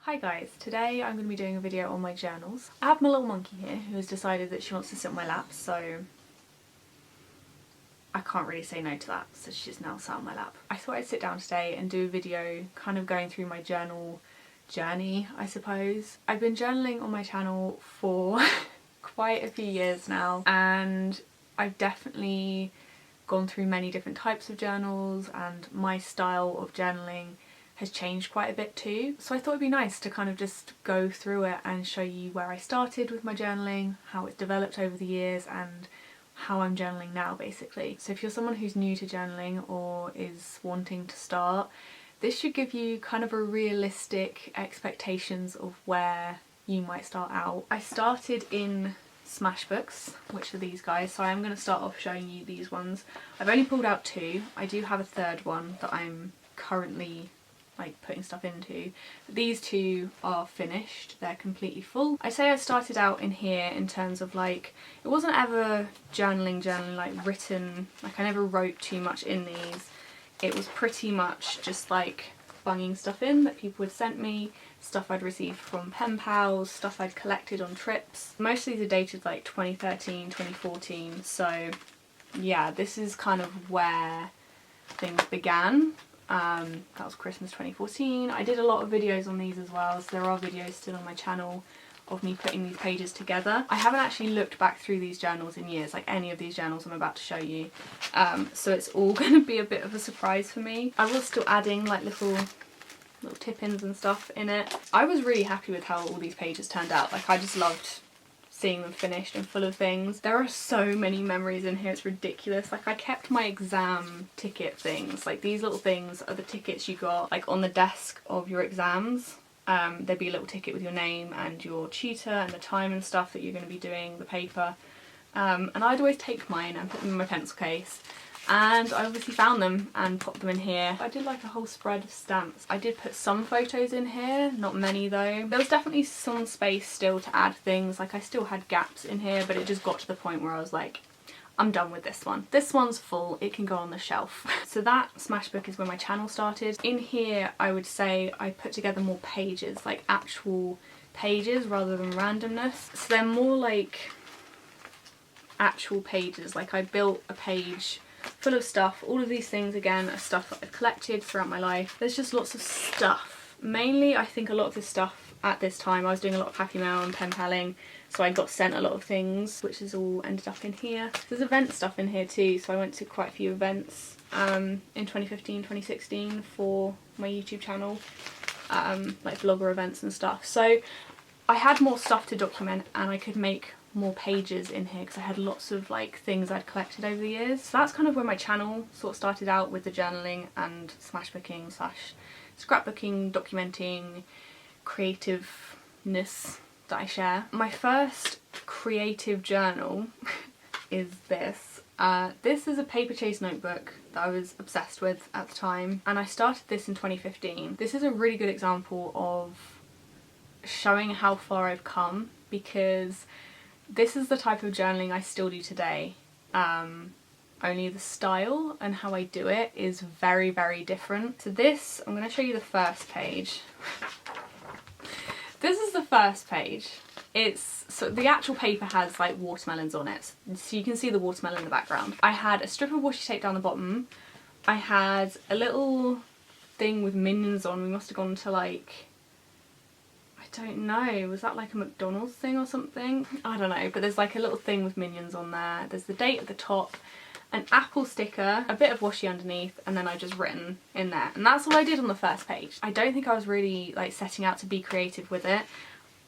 Hi guys, today I'm going to be doing a video on my journals. I have my little monkey here who has decided that she wants to sit on my lap, so I can't really say no to that, so she's now sat on my lap. I thought I'd sit down today and do a video kind of going through my journal journey, I suppose. I've been journaling on my channel for quite a few years now, and I've definitely gone through many different types of journals, and my style of journaling has changed quite a bit too. So I thought it'd be nice to kind of just go through it and show you where I started with my journaling, how it's developed over the years, and how I'm journaling now basically. So if you're someone who's new to journaling or is wanting to start, this should give you kind of a realistic expectations of where you might start out. I started in Smashbooks, which are these guys, so I'm going to start off showing you these ones. I've only pulled out two. I do have a third one that I'm currently putting stuff into. But these two are finished, they're completely full. I'd say I started out in here in terms of it wasn't ever journaling written, I never wrote too much in these. It was pretty much just bunging stuff in that people had sent me, stuff I'd received from pen pals, stuff I'd collected on trips. Most of these are dated 2013, 2014, so yeah, this is kind of where things began. That was Christmas 2014. I did a lot of videos on these as well, so there are videos still on my channel of me putting these pages together. I haven't actually looked back through these journals in years, any of these journals I'm about to show you, so it's all going to be a bit of a surprise for me. I was still adding little tip-ins and stuff in it. I was really happy with how all these pages turned out. I just loved seeing them finished and full of things. There are so many memories in here, it's ridiculous. I kept my exam ticket things. These little things are the tickets you got on the desk of your exams. There'd be a little ticket with your name and your tutor and the time and stuff that you're going to be doing the paper. And I'd always take mine and put them in my pencil case. And I obviously found them and popped them in here. I did a whole spread of stamps. I did put some photos in here, not many though. There was definitely some space still to add things. I still had gaps in here, but it just got to the point where I was I'm done with this one. This one's full, it can go on the shelf. So that Smashbook is where my channel started. In here, I would say I put together more pages, actual pages rather than randomness. So they're more actual pages. I built a page full of stuff. All of these things again are stuff that I've collected throughout my life. There's just lots of stuff. Mainly I think a lot of this stuff at this time, I was doing a lot of happy mail and pen paling, so I got sent a lot of things, which has all ended up in here. There's event stuff in here too, so I went to quite a few events in 2015, 2016 for my YouTube channel, vlogger events and stuff. So I had more stuff to document and I could make more pages in here because I had lots of things I'd collected over the years. So that's kind of where my channel sort of started out, with the journaling and smashbooking / scrapbooking, documenting, creativeness that I share. My first creative journal is this. This is a Paperchase notebook that I was obsessed with at the time, and I started this in 2015. This is a really good example of showing how far I've come, because this is the type of journaling I still do today, only the style and how I do it is very, very different. So this, I'm going to show you the first page. This is the first page. So the actual paper has watermelons on it, so you can see the watermelon in the background. I had a strip of washi tape down the bottom. I had a little thing with minions on. We must have gone to I don't know, was that a McDonald's thing or something? I don't know, but there's a little thing with minions on there. There's the date at the top, an apple sticker, a bit of washi underneath, and then I've just written in there. And that's all I did on the first page. I don't think I was really setting out to be creative with it.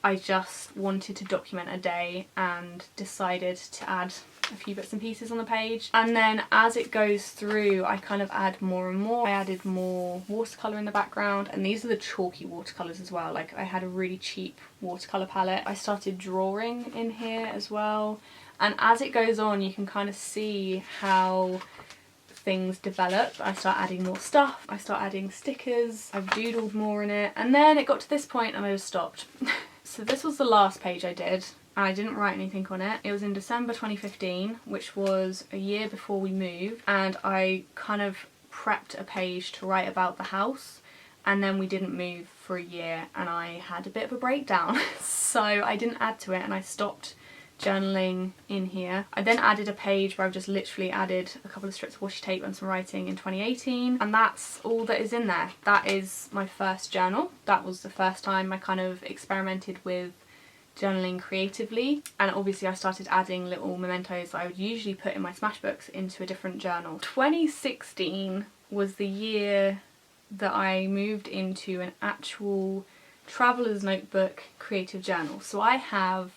I just wanted to document a day and decided to add a few bits and pieces on the page. And then as it goes through, I kind of add more and more. I added more watercolour in the background, and these are the chalky watercolours as well. I had a really cheap watercolour palette. I started drawing in here as well. And as it goes on, you can kind of see how things develop. I start adding more stuff. I start adding stickers. I've doodled more in it. And then it got to this point and I just stopped. So this was the last page I did, and I didn't write anything on it. It was in December 2015, which was a year before we moved, and I kind of prepped a page to write about the house and then we didn't move for a year and I had a bit of a breakdown. So I didn't add to it and I stopped journaling in here. I then added a page where I've just literally added a couple of strips of washi tape and some writing in 2018, and that's all that is in there. That is my first journal. That was the first time I kind of experimented with journaling creatively, and obviously I started adding little mementos that I would usually put in my Smashbooks into a different journal. 2016 was the year that I moved into an actual traveller's notebook creative journal. So I have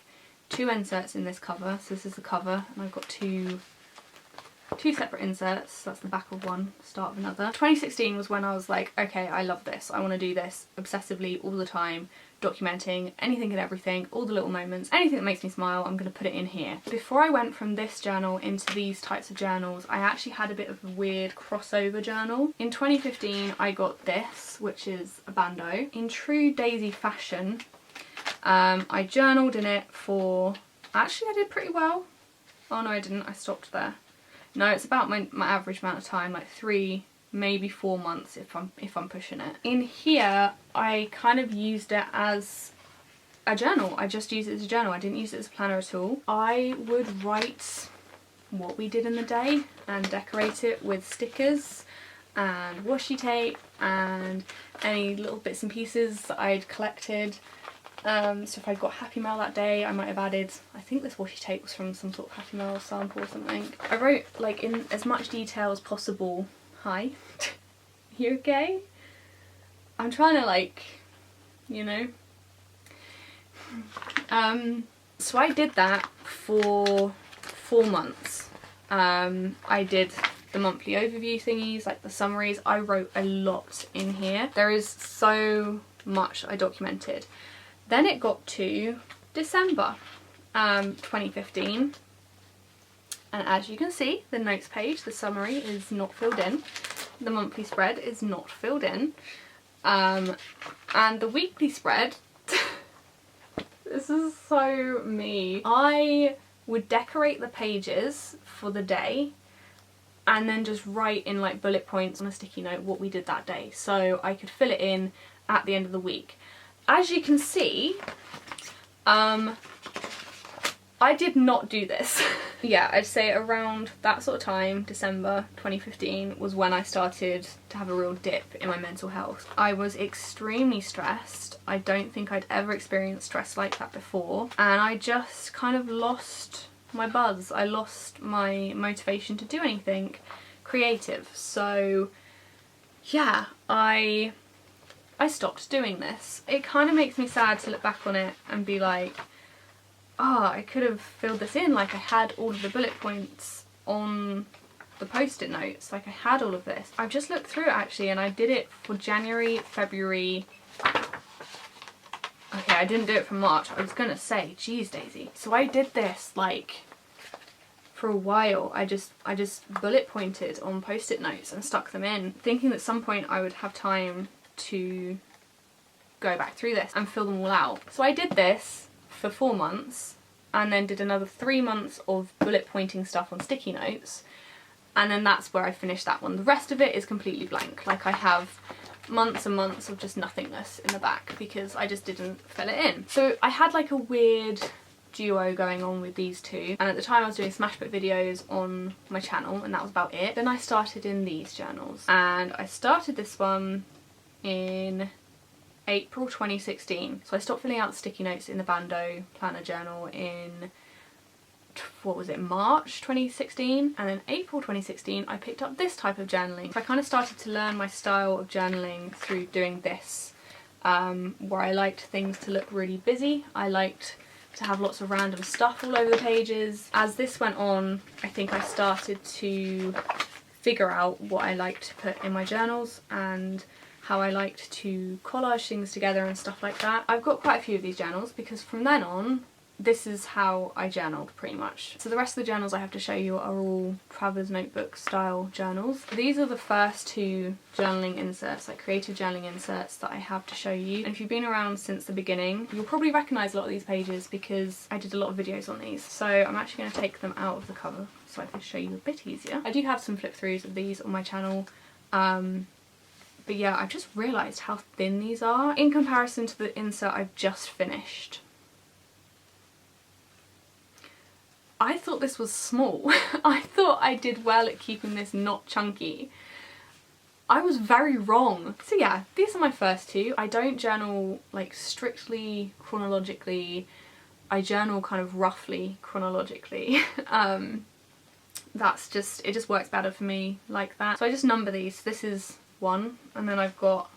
two inserts in this cover. So this is the cover and I've got two separate inserts. That's the back of one, start of another. 2016 was when I was like, okay, I love this. I want to do this obsessively all the time, documenting anything and everything, all the little moments, anything that makes me smile, I'm going to put it in here. Before I went from this journal into these types of journals, I actually had a bit of a weird crossover journal. In 2015 I got this, which is a bando. In true Daisy fashion, I journaled in it for, actually I did pretty well. Oh no I didn't, I stopped there. No, it's about my average amount of time, like 3, maybe 4 months if I'm pushing it. In here, I kind of used it as a journal. I just used it as a journal. I didn't use it as a planner at all. I would write what we did in the day and decorate it with stickers and washi tape and any little bits and pieces that I'd collected. So if I got Happy Mail that day, I might have added, I think this washi tape was from some sort of Happy Mail sample or something. I wrote like in as much detail as possible. Hi, you okay? I'm trying to like, you know. So I did that for 4 months. I did the monthly overview thingies, like the summaries. I wrote a lot in here. There is so much I documented. Then it got to December 2015, and as you can see, the notes page, the summary is not filled in, the monthly spread is not filled in, and the weekly spread, this is so me. I would decorate the pages for the day and then just write in like bullet points on a sticky note what we did that day, so I could fill it in at the end of the week. As you can see, I did not do this. Yeah, I'd say around that sort of time, December 2015, was when I started to have a real dip in my mental health. I was extremely stressed. I don't think I'd ever experienced stress like that before, and I just kind of lost my buzz. I lost my motivation to do anything creative. So yeah, I stopped doing this. It kind of makes me sad to look back on it and be like, oh, I could have filled this in. Like I had all of the bullet points on the post-it notes. Like I had all of this. I've just looked through it actually, and I did it for January, February. Okay, I didn't do it for March. I was gonna say, geez Daisy. So I did this like for a while. I just bullet pointed on post-it notes and stuck them in, thinking that at some point I would have time to go back through this and fill them all out. So I did this for 4 months and then did another 3 months of bullet pointing stuff on sticky notes, and then that's where I finished that one. The rest of it is completely blank. Like I have months and months of just nothingness in the back because I just didn't fill it in. So I had like a weird duo going on with these two, and at the time I was doing Smashbook videos on my channel and that was about it. Then I started in these journals, and I started this one in April 2016. So I stopped filling out the sticky notes in the Bando planner journal in, what was it, March 2016, and then April 2016 I picked up this type of journaling. So I kind of started to learn my style of journaling through doing this, where I liked things to look really busy. I liked to have lots of random stuff all over the pages. As this went on, I think I started to figure out what I liked to put in my journals and how I liked to collage things together and stuff like that. I've got quite a few of these journals because from then on, this is how I journaled pretty much. So the rest of the journals I have to show you are all Traveller's Notebook style journals. These are the first two journaling inserts, like creative journaling inserts that I have to show you. And if you've been around since the beginning, you'll probably recognise a lot of these pages because I did a lot of videos on these. So I'm actually going to take them out of the cover so I can show you a bit easier. I do have some flip throughs of these on my channel, But yeah, I've just realised how thin these are in comparison to the insert I've just finished. I thought this was small. I thought I did well at keeping this not chunky. I was very wrong. So yeah, these are my first two. I don't journal like strictly chronologically. I journal kind of roughly chronologically. That's just, it just works better for me like that. So I just number these. This is 1, and then I've got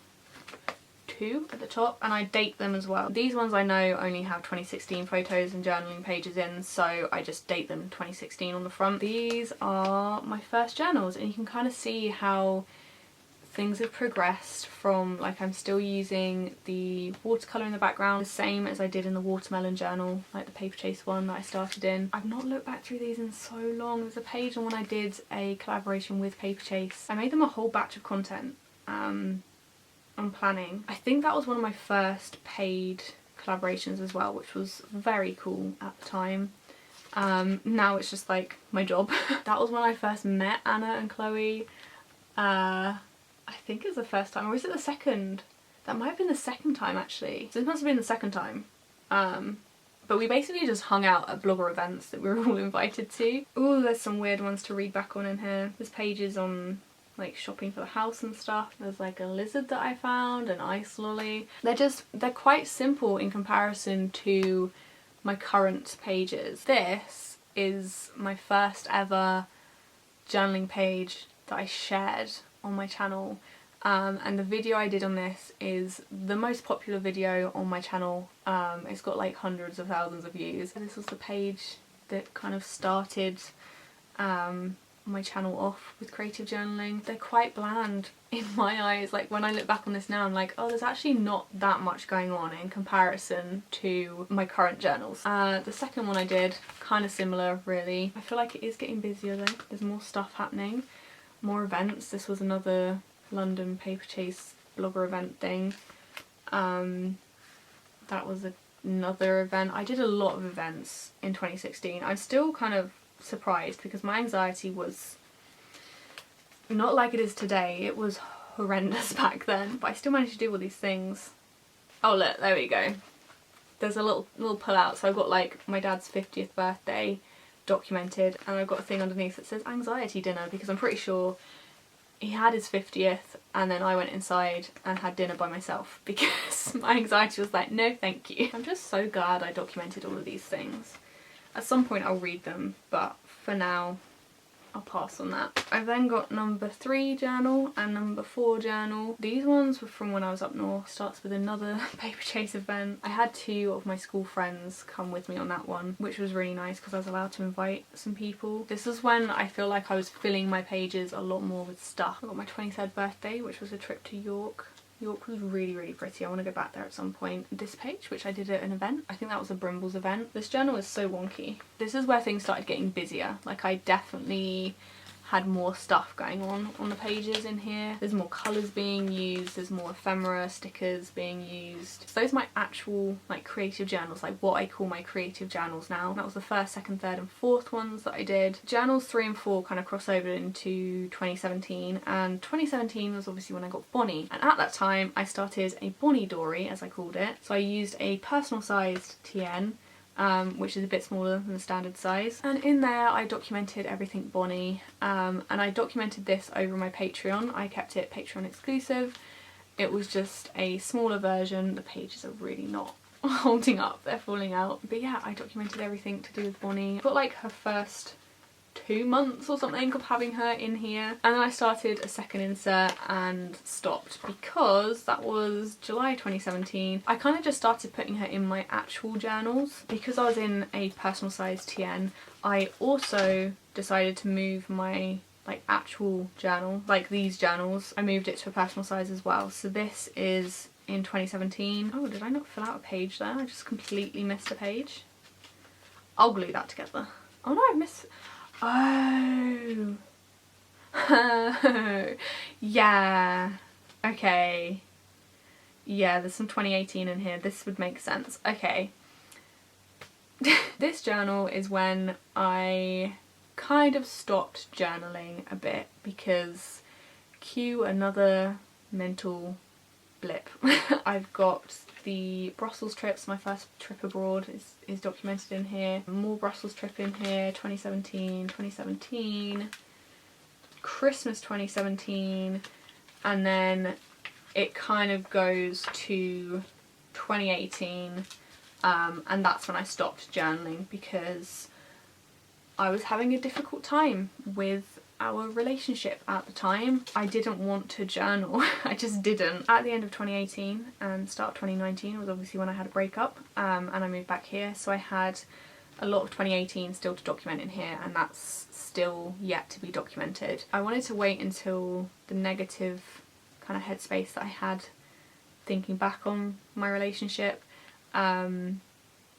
2 at the top, and I date them as well. These ones I know only have 2016 photos and journaling pages in, so I just date them 2016 on the front. These are my first journals, and you can kind of see how things have progressed from, like, I'm still using the watercolour in the background, the same as I did in the watermelon journal, like the Paperchase one that I started in. I've not looked back through these in so long. There's a page on when I did a collaboration with Paperchase. I made them a whole batch of content on planning. I think that was one of my first paid collaborations as well, which was very cool at the time. Now it's just like my job. That was when I first met Anna and Chloe. I think it was the first time, or was it the second? That might have been the second time actually. So this must have been the second time. But we basically just hung out at blogger events that we were all invited to. Oh, there's some weird ones to read back on in here. There's pages on like shopping for the house and stuff. There's like a lizard that I found, an ice lolly. They're quite simple in comparison to my current pages. This is my first ever journaling page that I shared on my channel, and the video I did on this is the most popular video on my channel. It's got like hundreds of thousands of views. This was the page that kind of started my channel off with creative journaling. They're quite bland in my eyes. Like when I look back on this now, I'm like, oh, there's actually not that much going on in comparison to my current journals. The second one I did, kind of similar really. I feel like it is getting busier though. There's more stuff happening. More events. This was another London Paperchase blogger event thing. That was another event. I did a lot of events in 2016. I'm still kind of surprised because my anxiety was not like it is today. It was horrendous back then, but I still managed to do all these things. Oh look, there we go. There's a little pull out. So I've got like my dad's 50th birthday documented, and I've got a thing underneath that says anxiety dinner, because I'm pretty sure he had his 50th and then I went inside and had dinner by myself because my anxiety was like, no thank you. I'm just so glad I documented all of these things. At some point I'll read them, but for now I'll pass on that. I've then got number 3 journal and number 4 journal. These ones were from when I was up north. Starts with another Paperchase event. I had 2 of my school friends come with me on that one, which was really nice because I was allowed to invite some people. This is when I feel like I was filling my pages a lot more with stuff. I got my 23rd birthday, which was a trip to York. York was really, really pretty. I want to go back there at some point. This page, which I did at an event. I think that was a Brimbles event. This journal is so wonky. This is where things started getting busier. Like I definitely had more stuff going on the pages in here. There's more colours being used, there's more ephemera stickers being used. So those are my actual like creative journals, like what I call my creative journals now. That was the 1st, 2nd, 3rd and 4th ones that I did. Journals 3 and 4 kind of cross over into 2017, and 2017 was obviously when I got Bonnie, and at that time I started a Bonnie Dory, as I called it. So I used a personal sized TN, which is a bit smaller than the standard size, and in there I documented everything Bonnie, and I documented this over my Patreon. I kept it Patreon exclusive. It was just a smaller version. The pages are really not holding up, they're falling out, but yeah, I documented everything to do with Bonnie. Got like her first 2 months or something of having her in here, and then I started a second insert and stopped because that was July 2017. I kind of just started putting her in my actual journals. Because I was in a personal size TN, I also decided to move my like actual journal, like these journals, I moved it to a personal size as well. So this is in 2017. Oh, did I not fill out a page there? I just completely missed a page. I'll glue that together. Oh no, I missed. Oh. Yeah. Okay. Yeah, there's some 2018 in here. This would make sense. Okay. This journal is when I kind of stopped journaling a bit because cue another mental blip. I've got the Brussels trips, my first trip abroad is documented in here. More Brussels trip in here, 2017, Christmas 2017, and then it kind of goes to 2018, and that's when I stopped journaling because I was having a difficult time with our relationship at the time. I didn't want to journal. I just didn't. At the end of 2018 and start of 2019 was obviously when I had a breakup, and I moved back here, so I had a lot of 2018 still to document in here, and that's still yet to be documented. I wanted to wait until the negative kind of headspace that I had thinking back on my relationship. I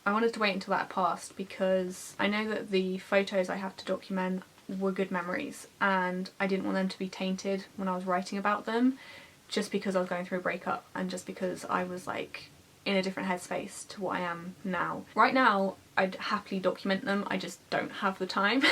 wanted to wait until that passed because I know that the photos I have to document were good memories, and I didn't want them to be tainted when I was writing about them, just because I was going through a breakup and just because I was like in a different headspace to what I am now. Right now I'd happily document them, I just don't have the time.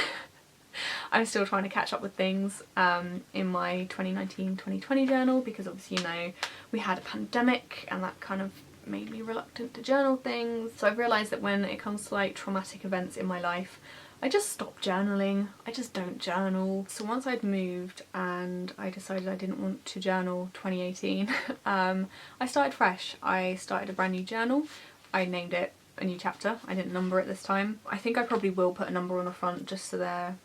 I'm still trying to catch up with things in my 2019-2020 journal because obviously, you know, we had a pandemic and that kind of made me reluctant to journal things. So I've realised that when it comes to like traumatic events in my life, I just stopped journaling. I just don't journal. So once I'd moved and I decided I didn't want to journal 2018, I started fresh. I started a brand new journal. I named it A New Chapter. I didn't number it this time. I think I probably will put a number on the front just so they're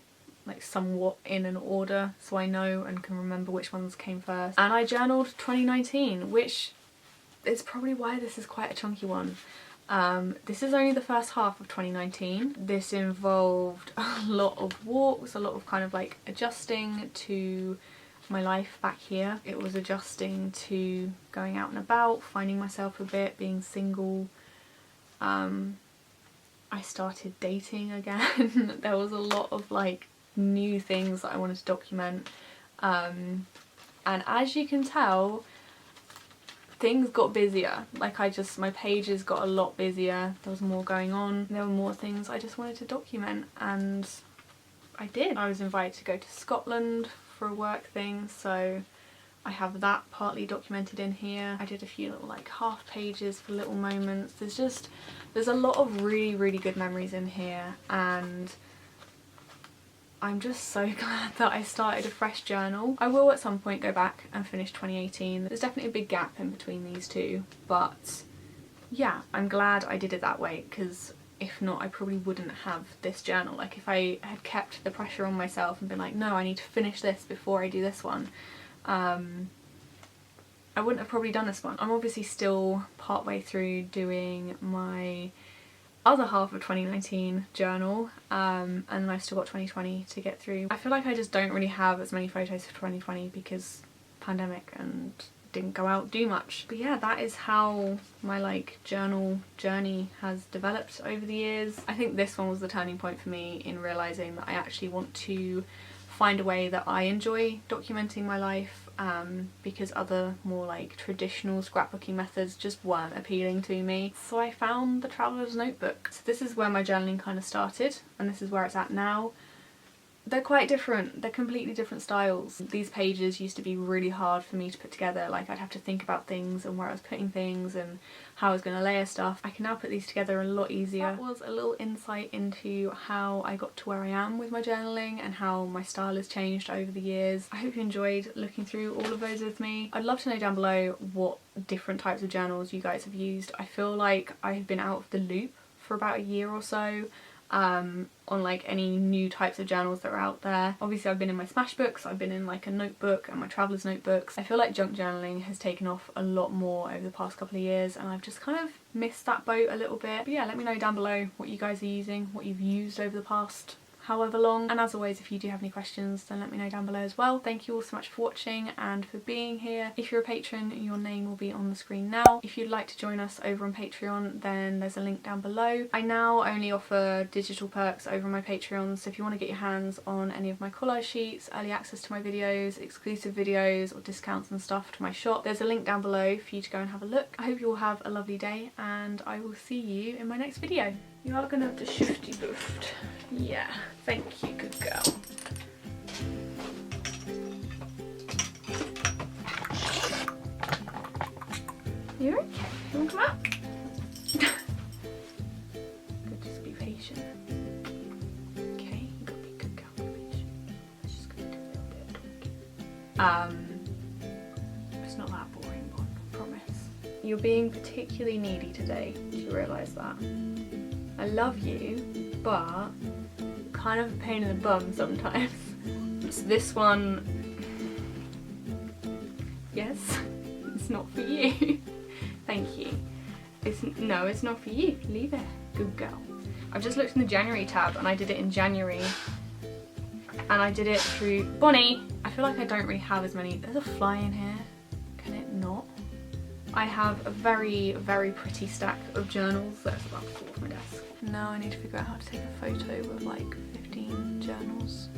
like somewhat in an order so I know and can remember which ones came first. And I journaled 2019, which is probably why this is quite a chunky one. This is only the first half of 2019. This involved a lot of walks, a lot of kind of like adjusting to my life back here. It was adjusting to going out and about, finding myself a bit, being single. I started dating again. There was a lot of like new things that I wanted to document. And as you can tell, things got busier. Like my pages got a lot busier. There was more going on. There were more things I just wanted to document, and I did. I was invited to go to Scotland for a work thing, so I have that partly documented in here. I did a few little like half pages for little moments. There's a lot of really, really good memories in here, and I'm just so glad that I started a fresh journal. I will at some point go back and finish 2018. There's definitely a big gap in between these two, but yeah, I'm glad I did it that way, because if not I probably wouldn't have this journal. Like if I had kept the pressure on myself and been like, no, I need to finish this before I do this one, I wouldn't have probably done this one. I'm obviously still partway through doing my other half of 2019 journal, and then I've still got 2020 to get through. I feel like I just don't really have as many photos for 2020 because pandemic and didn't go out, do much. But yeah, that is how my like journal journey has developed over the years. I think this one was the turning point for me in realising that I actually want to find a way that I enjoy documenting my life, because other more like traditional scrapbooking methods just weren't appealing to me. So I found the Traveller's Notebook. So this is where my journaling kind of started, and this is where it's at now. They're quite different. They're completely different styles. These pages used to be really hard for me to put together. Like I'd have to think about things and where I was putting things and how I was going to layer stuff. I can now put these together a lot easier. That was a little insight into how I got to where I am with my journaling and how my style has changed over the years. I hope you enjoyed looking through all of those with me. I'd love to know down below what different types of journals you guys have used. I feel like I've been out of the loop for about a year or so on like any new types of journals that are out there. Obviously I've been in my Smashbooks, I've been in like a notebook and my Traveller's Notebooks. I feel like junk journaling has taken off a lot more over the past couple of years, and I've just kind of missed that boat a little bit. But yeah, let me know down below what you guys are using, what you've used over the past however long, and as always, if you do have any questions, then let me know down below as well. Thank you all so much for watching and for being here. If you're a patron, your name will be on the screen now. If you'd like to join us over on Patreon, then there's a link down below. I now only offer digital perks over on my Patreon, so if you want to get your hands on any of my collage sheets, early access to my videos, exclusive videos, or discounts and stuff to my shop, there's a link down below for you to go and have a look. I hope you all have a lovely day, and I will see you in my next video. You are gonna have to shifty boofed. Yeah, thank you, good girl. You're okay. You want to come out? Good, just be patient. Okay, you gotta be a good girl, be patient. It's just gonna do a little bit of talking. It's not that boring, Bon, I promise. You're being particularly needy today. Do you realise that? I love you, but you're kind of a pain in the bum sometimes. So this one, yes, it's not for you. Thank you. No, it's not for you. Leave it. Good girl. I've just looked in the January tab and I did it in January. And I did it through Bonnie. I feel like I don't really have as many. There's a fly in here. Can it not? I have a very, very pretty stack of journals that's about to fall off my desk. Now I need to figure out how to take a photo with like 15 journals.